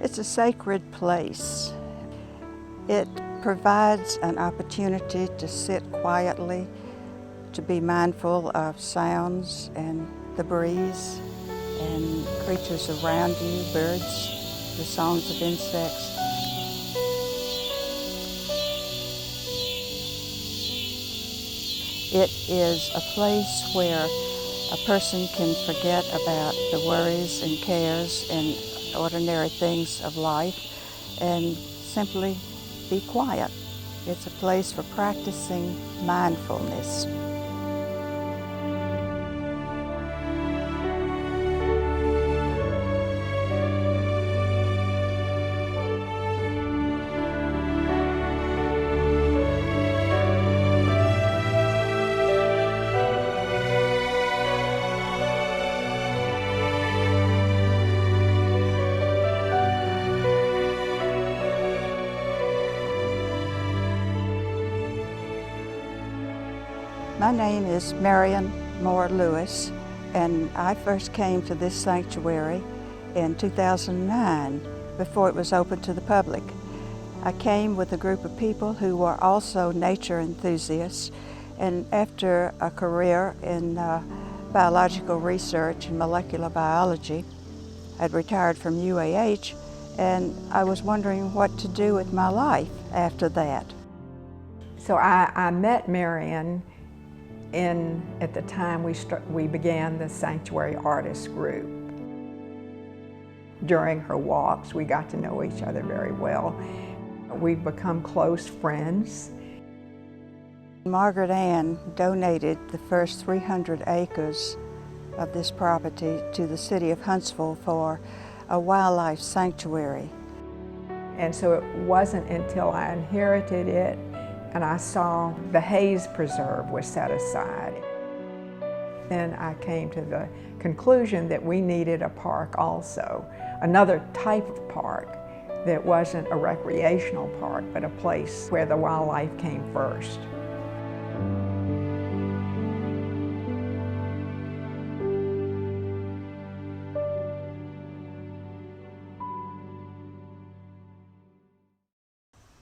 It's a sacred place. It provides an opportunity to sit quietly, to be mindful of sounds and the breeze and creatures around you, birds, the songs of insects. It is a place where a person can forget about the worries and cares and ordinary things of life and simply be quiet. It's a place for practicing mindfulness. My name is Marian Lewis, and I first came to this sanctuary in 2009, before it was open to the public. I came with a group of people who were also nature enthusiasts, and after a career in biological research and molecular biology, I'd retired from UAH, and I was wondering what to do with my life after that. So I met Marian at the time we began the Sanctuary Artist Group. During her walks, we got to know each other very well. We've become close friends. Margaret donated the first 300 acres of this property to the city of Huntsville for a wildlife sanctuary. And so it wasn't until I inherited it and I saw the Hayes Preserve was set aside. Then I came to the conclusion that we needed a park also, another type of park that wasn't a recreational park, but a place where the wildlife came first.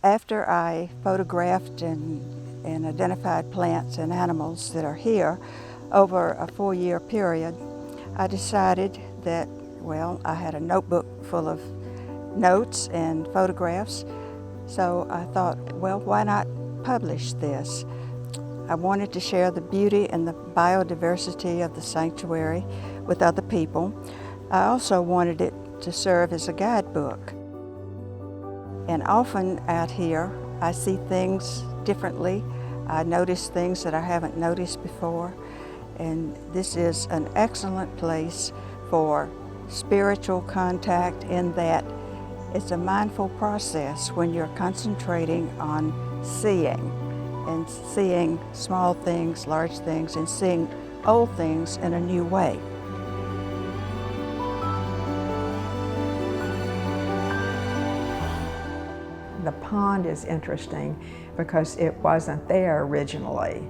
After I photographed and identified plants and animals that are here over a 4-year period, I decided that, well, I had a notebook full of notes and photographs, so I thought, well, why not publish this? I wanted to share the beauty and the biodiversity of the sanctuary with other people. I also wanted it to serve as a guidebook. And often out here, I see things differently. I notice things that I haven't noticed before. And this is an excellent place for spiritual contact in that it's a mindful process when you're concentrating on seeing, and seeing small things, large things, and seeing old things in a new way. The pond is interesting because it wasn't there originally,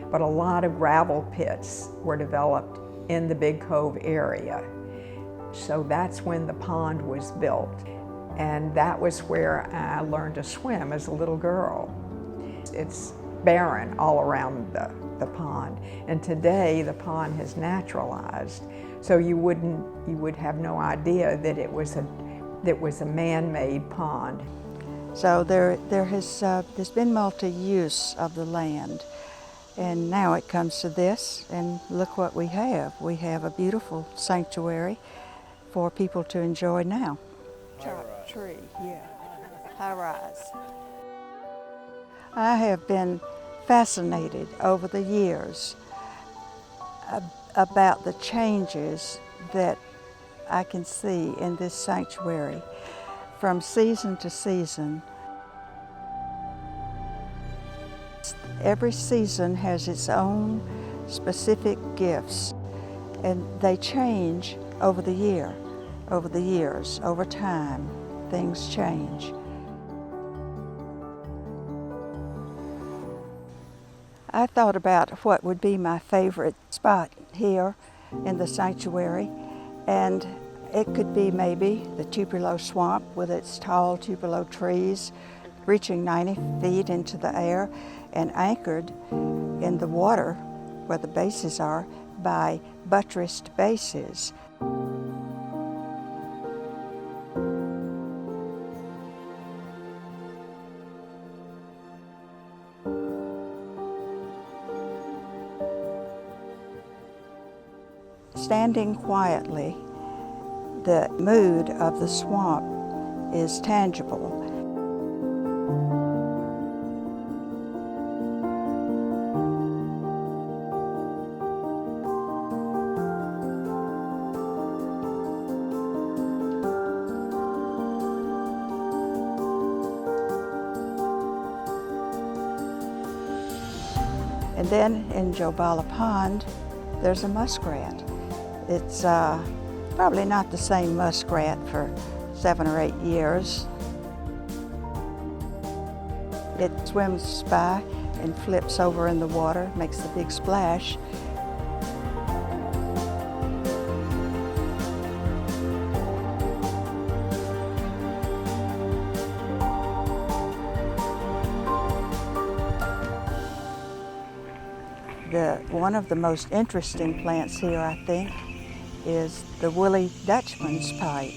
but a lot of gravel pits were developed in the Big Cove area. So that's when the pond was built. And that was where I learned to swim as a little girl. It's barren all around the pond. And today the pond has naturalized. So you would have no idea that it was a man-made pond. So there's been multi-use of the land, and now it comes to this, and look what we have. We have a beautiful sanctuary for people to enjoy now. Chopped tree, yeah, high rise. I have been fascinated over the years about the changes that I can see in this sanctuary from season to season. Every season has its own specific gifts, and they change over the years, over time, things change. I thought about what would be my favorite spot here in the sanctuary, and It could be maybe the Tupelo Swamp with its tall Tupelo trees reaching 90 feet into the air and anchored in the water where the bases are by buttressed bases. Standing quietly, the mood of the swamp is tangible. And then in Jobala Pond, there's a muskrat. It's probably not the same muskrat for 7 or 8 years. It swims by and flips over in the water, makes a big splash. One of the most interesting plants here, I think, is the Willy Dutchman's pipe.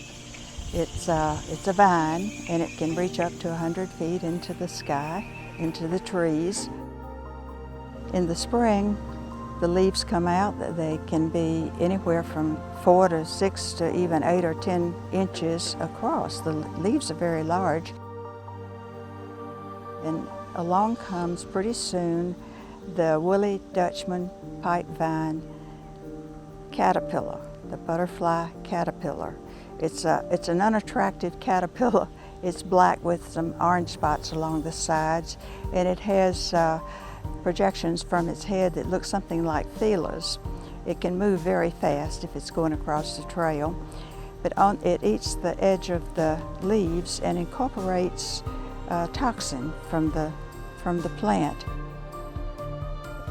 It's a vine, and it can reach up to 100 feet into the sky, into the trees. In the spring, the leaves come out. They can be anywhere from 4 to 6 to even 8 or 10 inches across. The leaves are very large. And along comes pretty soon the Willy Dutchman pipe vine caterpillar, the butterfly caterpillar. It's an unattractive caterpillar. It's black with some orange spots along the sides, and it has projections from its head that look something like feelers. It can move very fast if it's going across the trail, but it eats the edge of the leaves and incorporates toxin from the plant.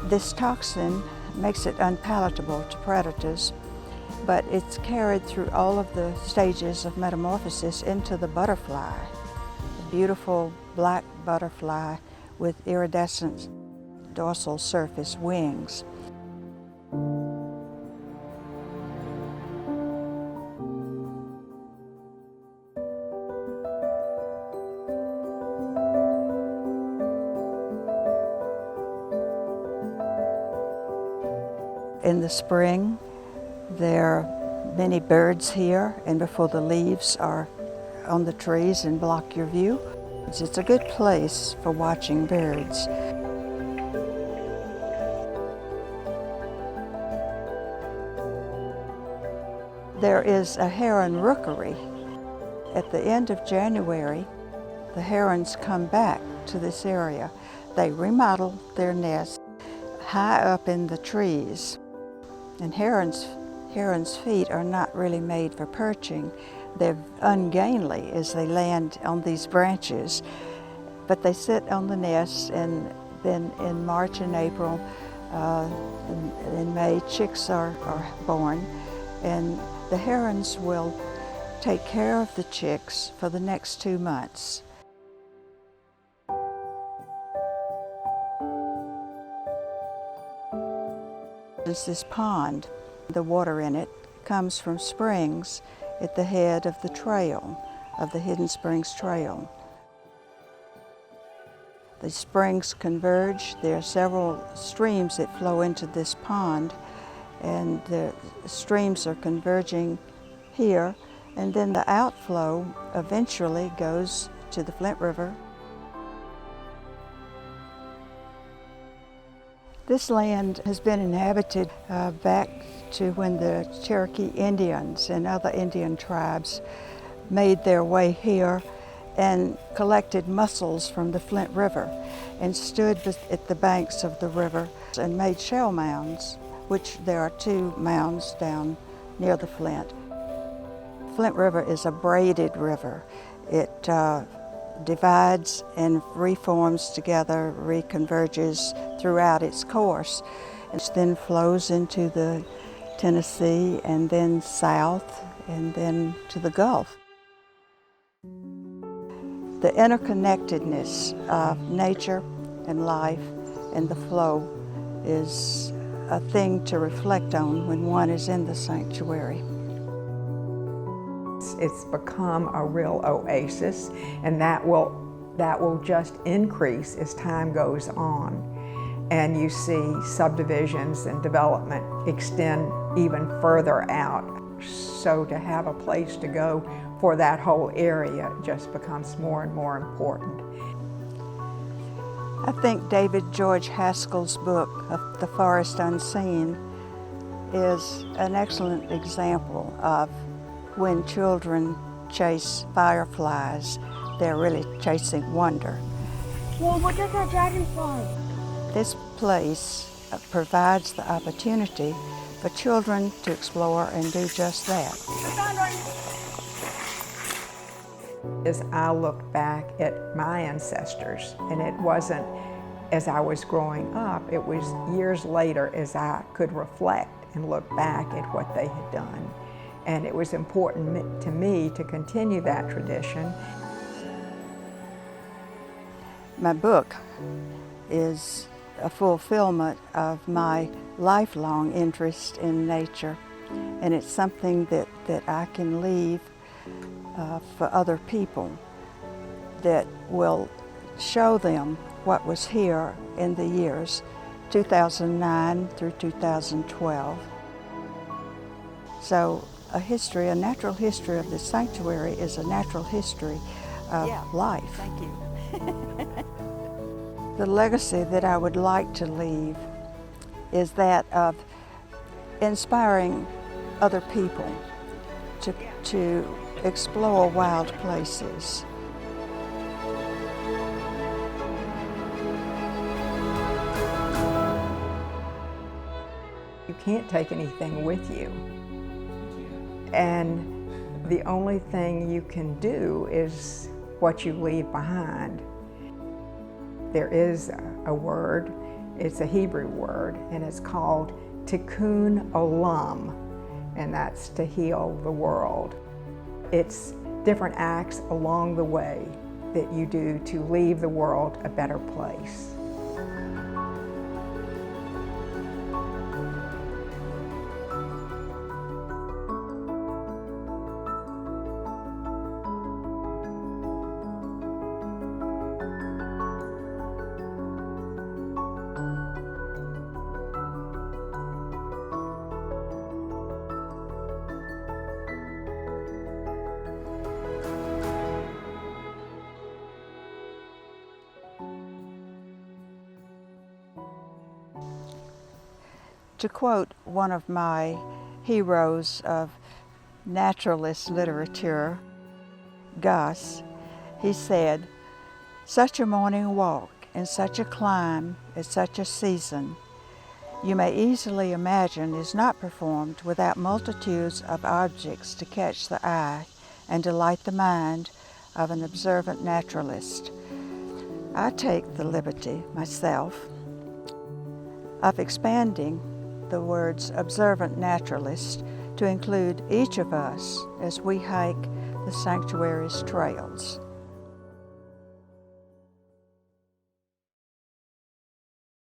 This toxin makes it unpalatable to predators, but it's carried through all of the stages of metamorphosis into the butterfly, a beautiful black butterfly with iridescent dorsal surface wings. In the spring, there are many birds here, and before the leaves are on the trees and block your view, it's a good place for watching birds. There is a Heron Rookery. At the end of January, the herons come back to this area. They remodel their nests high up in the trees. And herons' feet are not really made for perching. They're ungainly as they land on these branches. But they sit on the nests, and then in March and April, in May, chicks are born. And the herons will take care of the chicks for the next 2 months. There's this pond. The water in it comes from springs at the head of the trail, of the Hidden Springs Trail. The springs converge. There are several streams that flow into this pond, and the streams are converging here, and then the outflow eventually goes to the Flint River. This land has been inhabited back to when the Cherokee Indians and other Indian tribes made their way here and collected mussels from the Flint River and stood at the banks of the river and made shell mounds, which there are 2 mounds down near the Flint. Flint River is a braided river. It divides and reforms together, reconverges throughout its course, and then flows into the Tennessee, and then south, and then to the Gulf. The interconnectedness of nature and life and the flow is a thing to reflect on when one is in the sanctuary. It's become a real oasis, and that will just increase as time goes on. And you see subdivisions and development extend even further out. So to have a place to go for that whole area just becomes more and more important. I think David George Haskell's book of The Forest Unseen is an excellent example of when children chase fireflies, they're really chasing wonder. Well, what does a dragonfly? This place provides the opportunity for children to explore and do just that. As I look back at my ancestors, and it wasn't as I was growing up, it was years later as I could reflect and look back at what they had done. And it was important to me to continue that tradition. My book is a fulfillment of my lifelong interest in nature, and it's something that I can leave for other people that will show them what was here in the years 2009 through 2012. So a natural history of the sanctuary is a natural history of life. Thank you. The legacy that I would like to leave is that of inspiring other people to explore wild places. You can't take anything with you. And the only thing you can do is what you leave behind. There is a word, it's a Hebrew word, and it's called tikkun olam, and that's to heal the world. It's different acts along the way that you do to leave the world a better place. To quote one of my heroes of naturalist literature, Gus, he said, "Such a morning walk in such a clime at such a season, you may easily imagine is not performed without multitudes of objects to catch the eye and delight the mind of an observant naturalist." I take the liberty myself of expanding the words observant naturalist to include each of us as we hike the sanctuary's trails.